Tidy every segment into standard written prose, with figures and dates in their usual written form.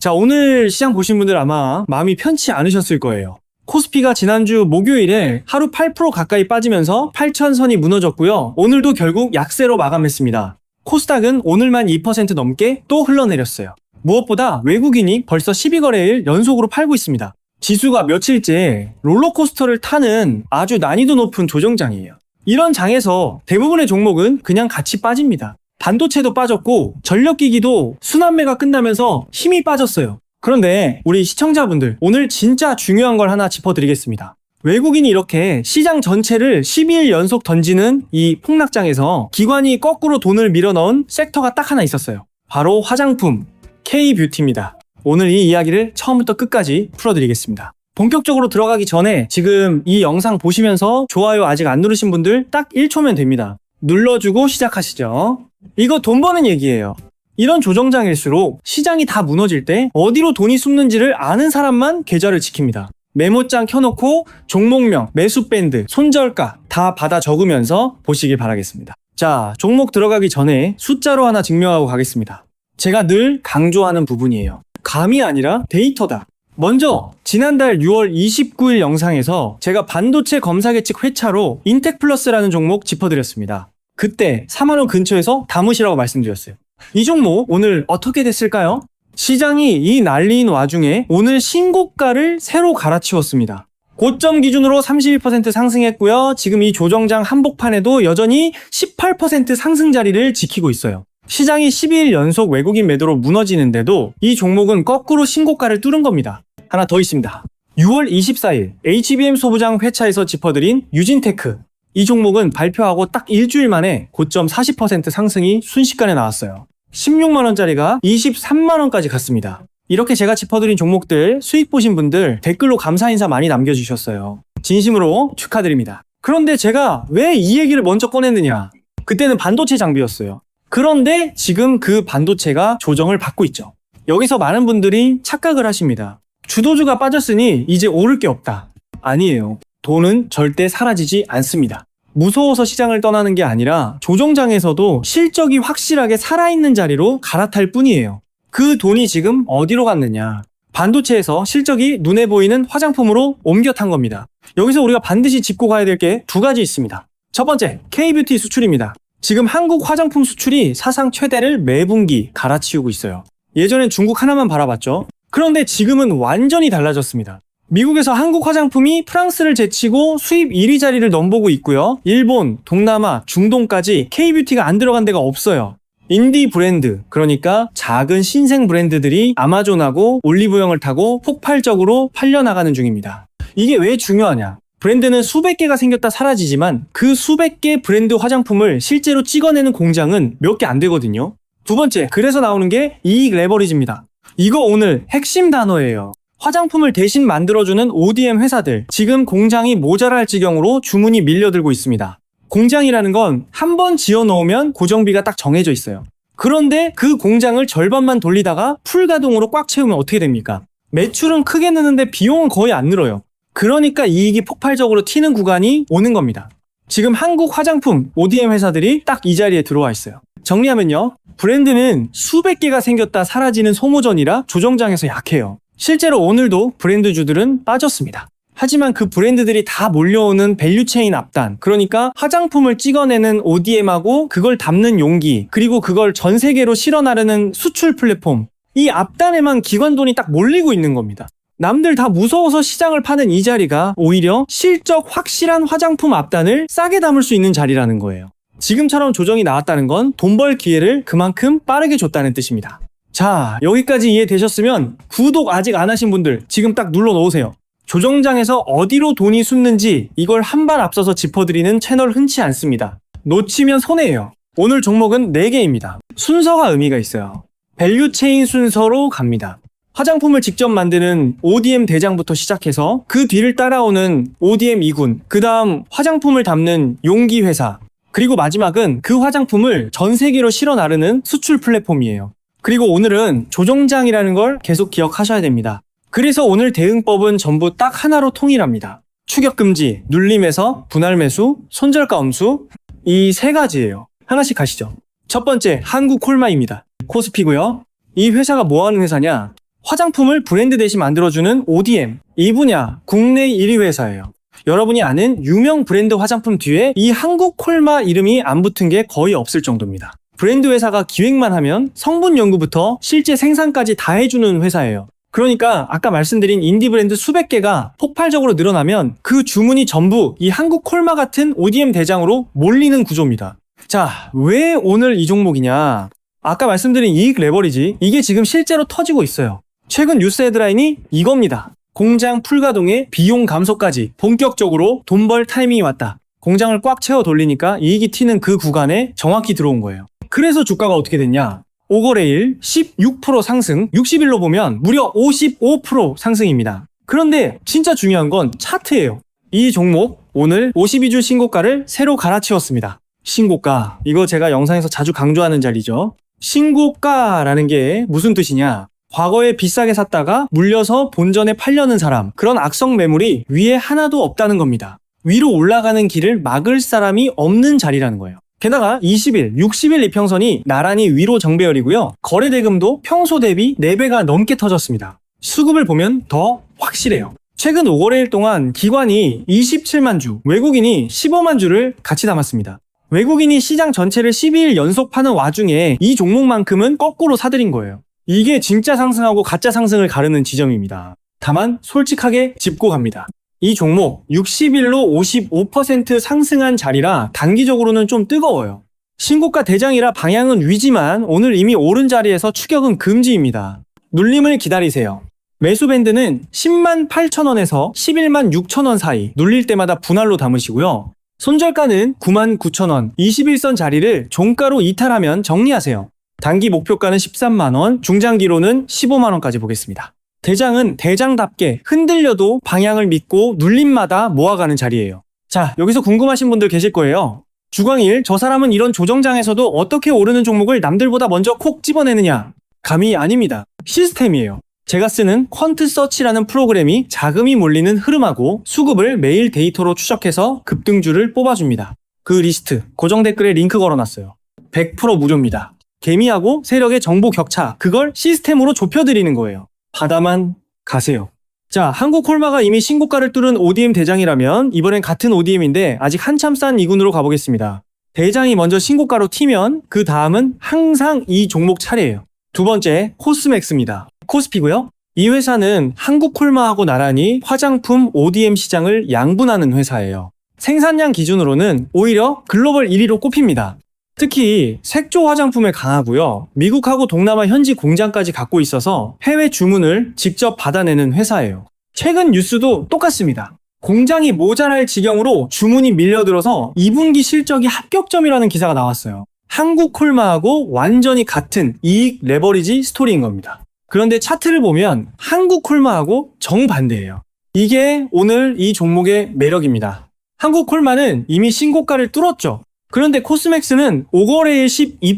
자, 오늘 시장 보신 분들 아마 마음이 편치 않으셨을 거예요. 코스피가 지난주 목요일에 하루 8% 가까이 빠지면서 8,000선이 무너졌고요. 오늘도 결국 약세로 마감했습니다. 코스닥은 오늘만 2% 넘게 또 흘러내렸어요. 무엇보다 외국인이 벌써 12거래일 연속으로 팔고 있습니다. 지수가 며칠째 롤러코스터를 타는 아주 난이도 높은 조정장이에요. 이런 장에서 대부분의 종목은 그냥 같이 빠집니다. 반도체도 빠졌고 전력기기도 순환매가 끝나면서 힘이 빠졌어요. 그런데 우리 시청자분들, 오늘 진짜 중요한 걸 하나 짚어드리겠습니다. 외국인이 이렇게 시장 전체를 12일 연속 던지는 이 폭락장에서 기관이 거꾸로 돈을 밀어넣은 섹터가 딱 하나 있었어요. 바로 화장품, K뷰티입니다. 오늘 이 이야기를 처음부터 끝까지 풀어드리겠습니다. 본격적으로 들어가기 전에 지금 이 영상 보시면서 좋아요 아직 안 누르신 분들 딱 1초면 됩니다. 눌러주고 시작하시죠. 이거 돈 버는 얘기예요. 이런 조정장일수록 시장이 다 무너질 때 어디로 돈이 숨는지를 아는 사람만 계좌를 지킵니다. 메모장 켜놓고 종목명, 매수밴드, 손절가 다 받아 적으면서 보시길 바라겠습니다. 자, 종목 들어가기 전에 숫자로 하나 증명하고 가겠습니다. 제가 늘 강조하는 부분이에요. 감이 아니라 데이터다. 먼저 지난달 6월 29일 영상에서 제가 반도체 검사계측 회차로 인텍플러스라는 종목 짚어드렸습니다. 그때 4만원 근처에서 담으시라고 말씀드렸어요. 이 종목 오늘 어떻게 됐을까요? 시장이 이 난리인 와중에 오늘 신고가를 새로 갈아치웠습니다. 고점 기준으로 32% 상승했고요. 지금 이 조정장 한복판에도 여전히 18% 상승 자리를 지키고 있어요. 시장이 12일 연속 외국인 매도로 무너지는데도 이 종목은 거꾸로 신고가를 뚫은 겁니다. 하나 더 있습니다. 6월 24일 HBM 소부장 회차에서 짚어드린 유진테크. 이 종목은 발표하고 딱 일주일 만에 고점 40% 상승이 순식간에 나왔어요. 16만원짜리가 23만원까지 갔습니다. 이렇게 제가 짚어드린 종목들 수익 보신 분들 댓글로 감사 인사 많이 남겨주셨어요. 진심으로 축하드립니다. 그런데 제가 왜 이 얘기를 먼저 꺼냈느냐? 그때는 반도체 장비였어요. 그런데 지금 그 반도체가 조정을 받고 있죠. 여기서 많은 분들이 착각을 하십니다. 주도주가 빠졌으니 이제 오를 게 없다. 아니에요. 돈은 절대 사라지지 않습니다. 무서워서 시장을 떠나는 게 아니라 조정장에서도 실적이 확실하게 살아있는 자리로 갈아탈 뿐이에요. 그 돈이 지금 어디로 갔느냐? 반도체에서 실적이 눈에 보이는 화장품으로 옮겨 탄 겁니다. 여기서 우리가 반드시 짚고 가야 될 게 두 가지 있습니다. 첫 번째, K뷰티 수출입니다. 지금 한국 화장품 수출이 사상 최대를 매분기 갈아치우고 있어요. 예전엔 중국 하나만 바라봤죠. 그런데 지금은 완전히 달라졌습니다. 미국에서 한국 화장품이 프랑스를 제치고 수입 1위 자리를 넘보고 있고요. 일본, 동남아, 중동까지 K뷰티가 안 들어간 데가 없어요. 인디 브랜드, 그러니까 작은 신생 브랜드들이 아마존하고 올리브영을 타고 폭발적으로 팔려나가는 중입니다. 이게 왜 중요하냐? 브랜드는 수백 개가 생겼다 사라지지만 그 수백 개 브랜드 화장품을 실제로 찍어내는 공장은 몇 개 안 되거든요. 두 번째, 그래서 나오는 게 이익 레버리지입니다. 이거 오늘 핵심 단어예요. 화장품을 대신 만들어주는 ODM 회사들, 지금 공장이 모자랄 지경으로 주문이 밀려들고 있습니다. 공장이라는 건 한 번 지어놓으면 고정비가 딱 정해져 있어요. 그런데 그 공장을 절반만 돌리다가 풀가동으로 꽉 채우면 어떻게 됩니까? 매출은 크게 느는데 비용은 거의 안 늘어요. 그러니까 이익이 폭발적으로 튀는 구간이 오는 겁니다. 지금 한국 화장품 ODM 회사들이 딱 이 자리에 들어와 있어요. 정리하면요, 브랜드는 수백 개가 생겼다 사라지는 소모전이라 조정장에서 약해요. 실제로 오늘도 브랜드주들은 빠졌습니다. 하지만 그 브랜드들이 다 몰려오는 밸류체인 앞단, 그러니까 화장품을 찍어내는 ODM하고 그걸 담는 용기, 그리고 그걸 전 세계로 실어 나르는 수출 플랫폼, 이 앞단에만 기관 돈이 딱 몰리고 있는 겁니다. 남들 다 무서워서 시장을 파는 이 자리가 오히려 실적 확실한 화장품 앞단을 싸게 담을 수 있는 자리라는 거예요. 지금처럼 조정이 나왔다는 건 돈 벌 기회를 그만큼 빠르게 줬다는 뜻입니다. 자, 여기까지 이해되셨으면 구독 아직 안 하신 분들 지금 딱 눌러 놓으세요. 조정장에서 어디로 돈이 숨는지 이걸 한 발 앞서서 짚어드리는 채널 흔치 않습니다. 놓치면 손해예요. 오늘 종목은 4개입니다. 순서가 의미가 있어요. 밸류체인 순서로 갑니다. 화장품을 직접 만드는 ODM 대장부터 시작해서 그 뒤를 따라오는 ODM 2군, 그 다음 화장품을 담는 용기 회사, 그리고 마지막은 그 화장품을 전 세계로 실어 나르는 수출 플랫폼이에요. 그리고 오늘은 조정장이라는 걸 계속 기억하셔야 됩니다. 그래서 오늘 대응법은 전부 딱 하나로 통일합니다. 추격금지, 눌림에서 분할 매수, 손절가 엄수, 이 세 가지예요. 하나씩 가시죠. 첫 번째, 한국콜마입니다. 코스피고요. 이 회사가 뭐 하는 회사냐? 화장품을 브랜드 대신 만들어주는 ODM, 이 분야 국내 1위 회사예요. 여러분이 아는 유명 브랜드 화장품 뒤에 이 한국 콜마 이름이 안 붙은 게 거의 없을 정도입니다. 브랜드 회사가 기획만 하면 성분 연구부터 실제 생산까지 다 해주는 회사예요. 그러니까 아까 말씀드린 인디 브랜드 수백 개가 폭발적으로 늘어나면 그 주문이 전부 이 한국 콜마 같은 ODM 대장으로 몰리는 구조입니다. 자, 왜 오늘 이 종목이냐? 아까 말씀드린 이익 레버리지, 이게 지금 실제로 터지고 있어요. 최근 뉴스 헤드라인이 이겁니다. 공장 풀가동에 비용 감소까지 본격적으로 돈 벌 타이밍이 왔다. 공장을 꽉 채워 돌리니까 이익이 튀는 그 구간에 정확히 들어온 거예요. 그래서 주가가 어떻게 됐냐? 5거래일 16% 상승, 60일로 보면 무려 55% 상승입니다. 그런데 진짜 중요한 건 차트예요. 이 종목 오늘 52주 신고가를 새로 갈아치웠습니다. 신고가, 이거 제가 영상에서 자주 강조하는 자리죠. 신고가라는 게 무슨 뜻이냐? 과거에 비싸게 샀다가 물려서 본전에 팔려는 사람, 그런 악성 매물이 위에 하나도 없다는 겁니다. 위로 올라가는 길을 막을 사람이 없는 자리라는 거예요. 게다가 20일, 60일 이평선이 나란히 위로 정배열이고요. 거래 대금도 평소 대비 4배가 넘게 터졌습니다. 수급을 보면 더 확실해요. 최근 5거래일 동안 기관이 27만 주, 외국인이 15만 주를 같이 담았습니다. 외국인이 시장 전체를 12일 연속 파는 와중에 이 종목만큼은 거꾸로 사들인 거예요. 이게 진짜 상승하고 가짜 상승을 가르는 지점입니다. 다만 솔직하게 짚고 갑니다. 이 종목 60일로 55% 상승한 자리라 단기적으로는 좀 뜨거워요. 신고가 대장이라 방향은 위지만 오늘 이미 오른 자리에서 추격은 금지입니다. 눌림을 기다리세요. 매수 밴드는 10만 8천원에서 11만 6천원 사이, 눌릴 때마다 분할로 담으시고요. 손절가는 9만 9천원, 21선 자리를 종가로 이탈하면 정리하세요. 단기 목표가는 13만원, 중장기로는 15만원까지 보겠습니다. 대장은 대장답게 흔들려도 방향을 믿고 눌림마다 모아가는 자리예요. 자, 여기서 궁금하신 분들 계실 거예요. 주광일, 저 사람은 이런 조정장에서도 어떻게 오르는 종목을 남들보다 먼저 콕 집어내느냐? 감이 아닙니다. 시스템이에요. 제가 쓰는 퀀트서치라는 프로그램이 자금이 몰리는 흐름하고 수급을 매일 데이터로 추적해서 급등주를 뽑아줍니다. 그 리스트, 고정 댓글에 링크 걸어놨어요. 100% 무료입니다. 개미하고 세력의 정보 격차, 그걸 시스템으로 좁혀드리는 거예요. 받아만 가세요. 자, 한국콜마가 이미 신고가를 뚫은 ODM 대장이라면 이번엔 같은 ODM인데 아직 한참 싼 2군으로 가보겠습니다. 대장이 먼저 신고가로 튀면 그 다음은 항상 이 종목 차례예요. 두 번째, 코스맥스입니다. 코스피고요. 이 회사는 한국콜마하고 나란히 화장품 ODM 시장을 양분하는 회사예요. 생산량 기준으로는 오히려 글로벌 1위로 꼽힙니다. 특히 색조 화장품에 강하고요. 미국하고 동남아 현지 공장까지 갖고 있어서 해외 주문을 직접 받아내는 회사예요. 최근 뉴스도 똑같습니다. 공장이 모자랄 지경으로 주문이 밀려들어서 2분기 실적이 합격점이라는 기사가 나왔어요. 한국콜마하고 완전히 같은 이익 레버리지 스토리인 겁니다. 그런데 차트를 보면 한국콜마하고 정반대예요. 이게 오늘 이 종목의 매력입니다. 한국콜마는 이미 신고가를 뚫었죠. 그런데 코스맥스는 5거래일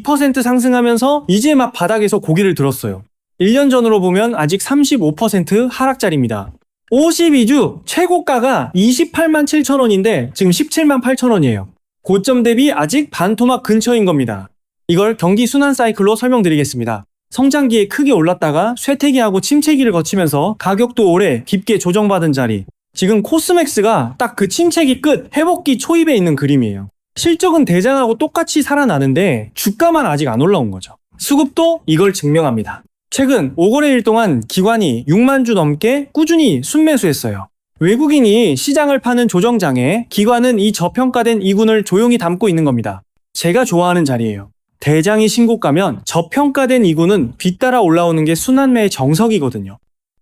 12% 상승하면서 이제 막 바닥에서 고개를 들었어요. 1년 전으로 보면 아직 35% 하락자리입니다. 52주 최고가가 28만 7천원인데 지금 17만 8천원이에요. 고점 대비 아직 반토막 근처인 겁니다. 이걸 경기 순환 사이클로 설명드리겠습니다. 성장기에 크게 올랐다가 쇠퇴기하고 침체기를 거치면서 가격도 오래 깊게 조정받은 자리. 지금 코스맥스가 딱 그 침체기 끝 회복기 초입에 있는 그림이에요. 실적은 대장하고 똑같이 살아나는데 주가만 아직 안 올라온 거죠. 수급도 이걸 증명합니다. 최근 5거래일 동안 기관이 6만 주 넘게 꾸준히 순매수했어요. 외국인이 시장을 파는 조정장에 기관은 이 저평가된 이군을 조용히 담고 있는 겁니다. 제가 좋아하는 자리예요. 대장이 신고가면 저평가된 이군은 뒤따라 올라오는 게 순환매의 정석이거든요.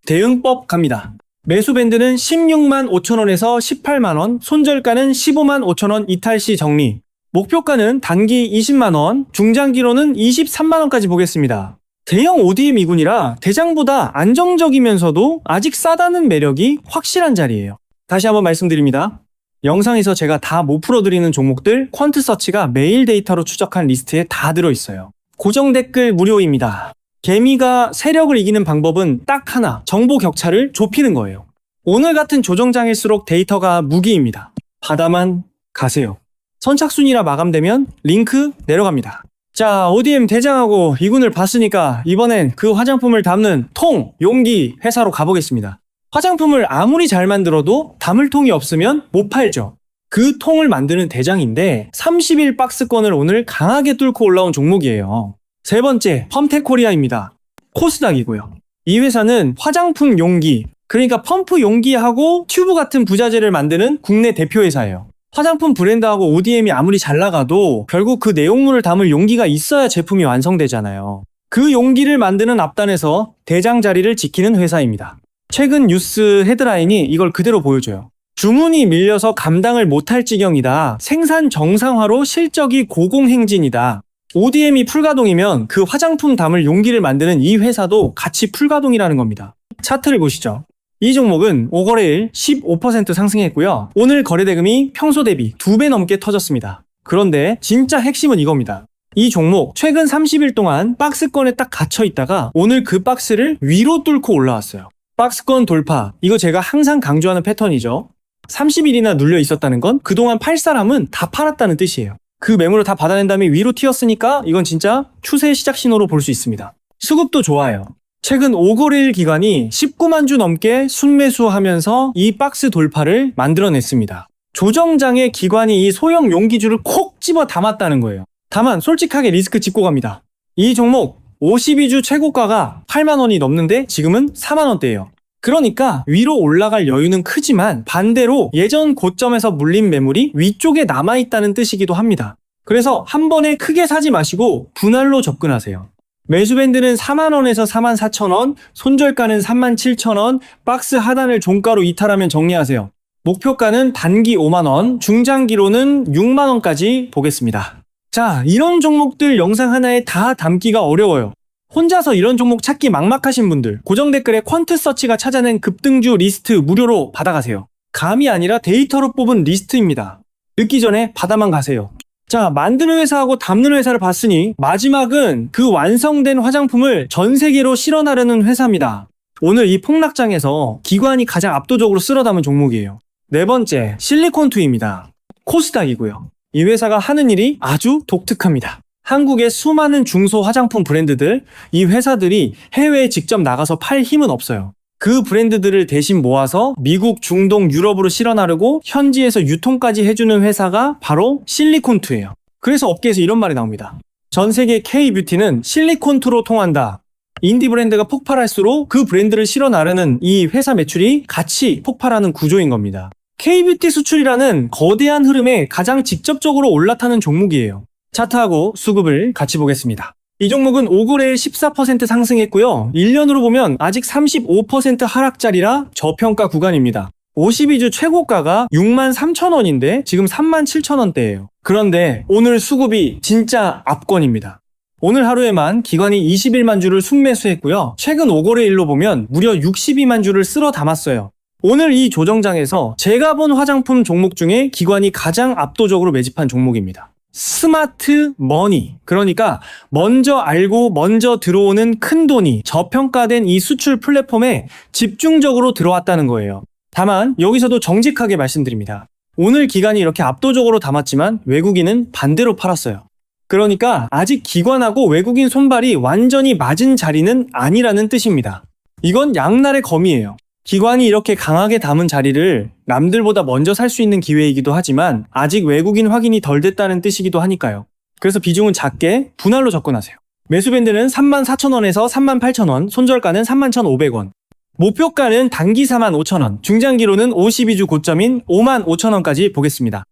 대응법 갑니다. 매수 밴드는 16만 5천원에서 18만원, 손절가는 15만 5천원 이탈 시 정리. 목표가는 단기 20만원, 중장기로는 23만원까지 보겠습니다. 대형 ODM 2군이라 대장보다 안정적이면서도 아직 싸다는 매력이 확실한 자리예요. 다시 한번 말씀드립니다. 영상에서 제가 다 못 풀어드리는 종목들 퀀트서치가 매일 데이터로 추적한 리스트에 다 들어있어요. 고정 댓글 무료입니다. 개미가 세력을 이기는 방법은 딱 하나, 정보 격차를 좁히는 거예요. 오늘 같은 조정장일수록 데이터가 무기입니다. 받아만 가세요. 선착순이라 마감되면 링크 내려갑니다. 자, ODM 대장하고 이군을 봤으니까 이번엔 그 화장품을 담는 통, 용기 회사로 가보겠습니다. 화장품을 아무리 잘 만들어도 담을 통이 없으면 못 팔죠. 그 통을 만드는 대장인데 30일 박스권을 오늘 강하게 뚫고 올라온 종목이에요. 세 번째, 펌텍코리아입니다. 코스닥이고요. 이 회사는 화장품 용기, 그러니까 펌프 용기하고 튜브 같은 부자재를 만드는 국내 대표 회사예요. 화장품 브랜드하고 ODM이 아무리 잘 나가도 결국 그 내용물을 담을 용기가 있어야 제품이 완성되잖아요. 그 용기를 만드는 앞단에서 대장 자리를 지키는 회사입니다. 최근 뉴스 헤드라인이 이걸 그대로 보여줘요. 주문이 밀려서 감당을 못할 지경이다. 생산 정상화로 실적이 고공행진이다. ODM이 풀가동이면 그 화장품 담을 용기를 만드는 이 회사도 같이 풀가동이라는 겁니다. 차트를 보시죠. 이 종목은 5거래일 15% 상승했고요. 오늘 거래대금이 평소 대비 2배 넘게 터졌습니다. 그런데 진짜 핵심은 이겁니다. 이 종목 최근 30일 동안 박스권에 딱 갇혀 있다가 오늘 그 박스를 위로 뚫고 올라왔어요. 박스권 돌파, 이거 제가 항상 강조하는 패턴이죠. 30일이나 눌려 있었다는 건 그동안 팔 사람은 다 팔았다는 뜻이에요. 그 매물을 다 받아낸 다음에 위로 튀었으니까 이건 진짜 추세의 시작 신호로 볼 수 있습니다. 수급도 좋아요. 최근 5거래일 기간이 19만 주 넘게 순매수하면서 이 박스 돌파를 만들어냈습니다. 조정장의 기관이 이 소형 용기주를 콕 집어 담았다는 거예요. 다만 솔직하게 리스크 짚고 갑니다. 이 종목 52주 최고가가 8만 원이 넘는데 지금은 4만 원대예요. 그러니까 위로 올라갈 여유는 크지만 반대로 예전 고점에서 물린 매물이 위쪽에 남아있다는 뜻이기도 합니다. 그래서 한 번에 크게 사지 마시고 분할로 접근하세요. 매수밴드는 4만원에서 44,000원, 손절가는 37,000원, 박스 하단을 종가로 이탈하면 정리하세요. 목표가는 단기 5만원, 중장기로는 6만원까지 보겠습니다. 자, 이런 종목들 영상 하나에 다 담기가 어려워요. 혼자서 이런 종목 찾기 막막하신 분들, 고정 댓글에 퀀트서치가 찾아낸 급등주 리스트 무료로 받아가세요. 감이 아니라 데이터로 뽑은 리스트입니다. 늦기 전에 받아만 가세요. 자, 만드는 회사하고 담는 회사를 봤으니 마지막은 그 완성된 화장품을 전 세계로 실어나르는 회사입니다. 오늘 이 폭락장에서 기관이 가장 압도적으로 쓸어 담은 종목이에요. 네 번째, 실리콘투입니다. 코스닥이고요. 이 회사가 하는 일이 아주 독특합니다. 한국의 수많은 중소 화장품 브랜드들, 이 회사들이 해외에 직접 나가서 팔 힘은 없어요. 그 브랜드들을 대신 모아서 미국, 중동, 유럽으로 실어나르고 현지에서 유통까지 해주는 회사가 바로 실리콘투예요. 그래서 업계에서 이런 말이 나옵니다. 전 세계 K뷰티는 실리콘투로 통한다. 인디 브랜드가 폭발할수록 그 브랜드를 실어나르는 이 회사 매출이 같이 폭발하는 구조인 겁니다. K뷰티 수출이라는 거대한 흐름에 가장 직접적으로 올라타는 종목이에요. 차트하고 수급을 같이 보겠습니다. 이 종목은 5거래일 14% 상승했고요. 1년으로 보면 아직 35% 하락짜리라 저평가 구간입니다. 52주 최고가가 63,000원인데 지금 37,000원대예요. 그런데 오늘 수급이 진짜 압권입니다. 오늘 하루에만 기관이 21만 주를 순매수했고요. 최근 5거래일로 보면 무려 62만 주를 쓸어 담았어요. 오늘 이 조정장에서 제가 본 화장품 종목 중에 기관이 가장 압도적으로 매집한 종목입니다. 스마트 머니, 그러니까 먼저 알고 먼저 들어오는 큰돈이 저평가된 이 수출 플랫폼에 집중적으로 들어왔다는 거예요. 다만 여기서도 정직하게 말씀드립니다. 오늘 기관이 이렇게 압도적으로 담았지만 외국인은 반대로 팔았어요. 그러니까 아직 기관하고 외국인 손발이 완전히 맞은 자리는 아니라는 뜻입니다. 이건 양날의 검이에요. 기관이 이렇게 강하게 담은 자리를 남들보다 먼저 살 수 있는 기회이기도 하지만 아직 외국인 확인이 덜 됐다는 뜻이기도 하니까요. 그래서 비중은 작게 분할로 접근하세요. 매수밴드는 34,000원에서 38,000원, 손절가는 31,500원. 목표가는 단기 45,000원, 중장기로는 52주 고점인 55,000원까지 보겠습니다.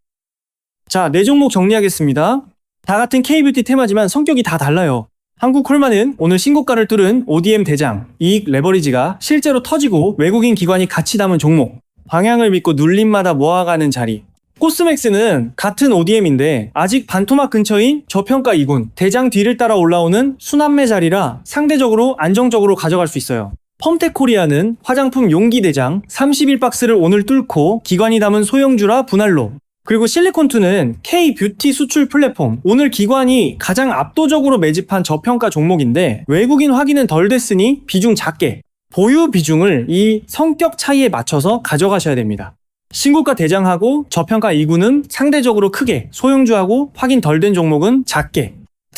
자, 네 종목 정리하겠습니다. 다 같은 K뷰티 테마지만 성격이 다 달라요. 한국콜마는 오늘 신고가를 뚫은 ODM 대장, 이익 레버리지가 실제로 터지고 외국인 기관이 같이 담은 종목, 방향을 믿고 눌림마다 모아가는 자리. 코스맥스는 같은 ODM인데 아직 반토막 근처인 저평가 2군, 대장 뒤를 따라 올라오는 순환매 자리라 상대적으로 안정적으로 가져갈 수 있어요. 펌텍코리아는 화장품 용기 대장 30일 박스를 오늘 뚫고 기관이 담은 소형주라 분할로, 그리고 실리콘투는 K뷰티 수출 플랫폼, 오늘 기관이 가장 압도적으로 매집한 저평가 종목인데 외국인 확인은 덜 됐으니 비중 작게, 보유 비중을 이 성격 차이에 맞춰서 가져가셔야 됩니다. 신고가 대장하고 저평가 2구는 상대적으로 크게, 소형주하고 확인 덜 된 종목은 작게.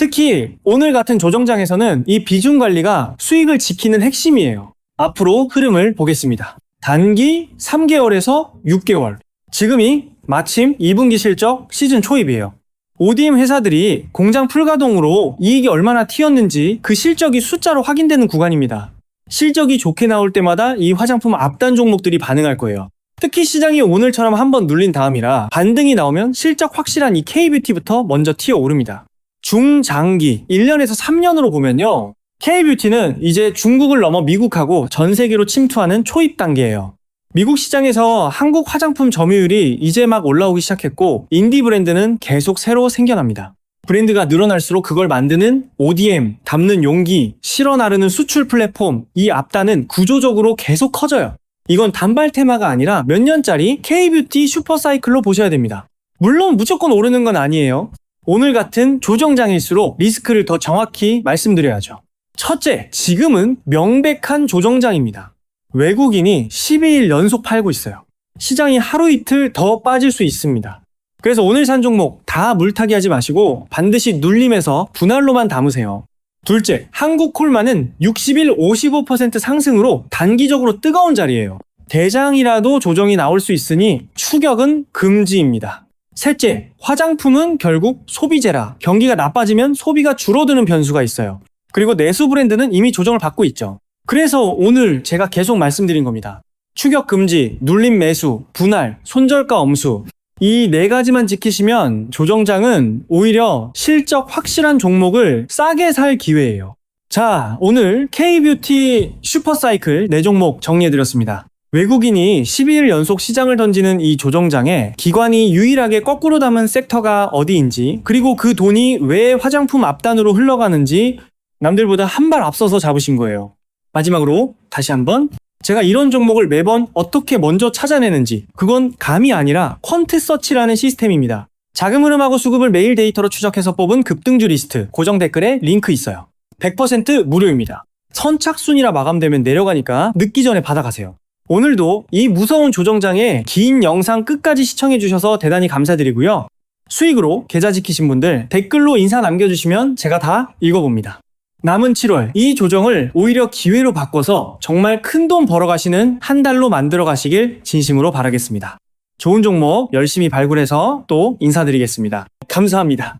특히 오늘 같은 조정장에서는 이 비중 관리가 수익을 지키는 핵심이에요. 앞으로 흐름을 보겠습니다. 단기 3개월에서 6개월. 지금이 마침 2분기 실적 시즌 초입이에요. ODM 회사들이 공장 풀가동으로 이익이 얼마나 튀었는지 그 실적이 숫자로 확인되는 구간입니다. 실적이 좋게 나올 때마다 이 화장품 앞단 종목들이 반응할 거예요. 특히 시장이 오늘처럼 한번 눌린 다음이라 반등이 나오면 실적 확실한 이 K뷰티부터 먼저 튀어오릅니다. 중장기 1년에서 3년으로 보면요. K뷰티는 이제 중국을 넘어 미국하고 전 세계로 침투하는 초입 단계예요. 미국 시장에서 한국 화장품 점유율이 이제 막 올라오기 시작했고 인디 브랜드는 계속 새로 생겨납니다. 브랜드가 늘어날수록 그걸 만드는 ODM, 담는 용기, 실어 나르는 수출 플랫폼, 이 앞단은 구조적으로 계속 커져요. 이건 단발 테마가 아니라 몇 년짜리 K뷰티 슈퍼사이클로 보셔야 됩니다. 물론 무조건 오르는 건 아니에요. 오늘 같은 조정장일수록 리스크를 더 정확히 말씀드려야죠. 첫째, 지금은 명백한 조정장입니다. 외국인이 12일 연속 팔고 있어요. 시장이 하루 이틀 더 빠질 수 있습니다. 그래서 오늘 산 종목 다 물타기 하지 마시고 반드시 눌림에서 분할로만 담으세요. 둘째, 한국콜마는 60일 55% 상승으로 단기적으로 뜨거운 자리예요. 대장이라도 조정이 나올 수 있으니 추격은 금지입니다. 셋째, 화장품은 결국 소비재라 경기가 나빠지면 소비가 줄어드는 변수가 있어요. 그리고 내수 브랜드는 이미 조정을 받고 있죠. 그래서 오늘 제가 계속 말씀드린 겁니다. 추격 금지, 눌림 매수, 분할, 손절가 엄수 이 네 가지만 지키시면 조정장은 오히려 실적 확실한 종목을 싸게 살 기회예요. 자, 오늘 K뷰티 슈퍼사이클 4종목 정리해드렸습니다. 외국인이 12일 연속 시장을 던지는 이 조정장에 기관이 유일하게 거꾸로 담은 섹터가 어디인지 그리고 그 돈이 왜 화장품 앞단으로 흘러가는지 남들보다 한 발 앞서서 잡으신 거예요. 마지막으로 다시 한번 제가 이런 종목을 매번 어떻게 먼저 찾아내는지 그건 감이 아니라 퀀트 서치라는 시스템입니다. 자금 흐름하고 수급을 매일 데이터로 추적해서 뽑은 급등주 리스트 고정 댓글에 링크 있어요. 100% 무료입니다. 선착순이라 마감되면 내려가니까 늦기 전에 받아가세요. 오늘도 이 무서운 조정장의 긴 영상 끝까지 시청해주셔서 대단히 감사드리고요. 수익으로 계좌 지키신 분들 댓글로 인사 남겨주시면 제가 다 읽어봅니다. 남은 7월 이 조정을 오히려 기회로 바꿔서 정말 큰돈 벌어가시는 한 달로 만들어 가시길 진심으로 바라겠습니다. 좋은 종목 열심히 발굴해서 또 인사드리겠습니다. 감사합니다.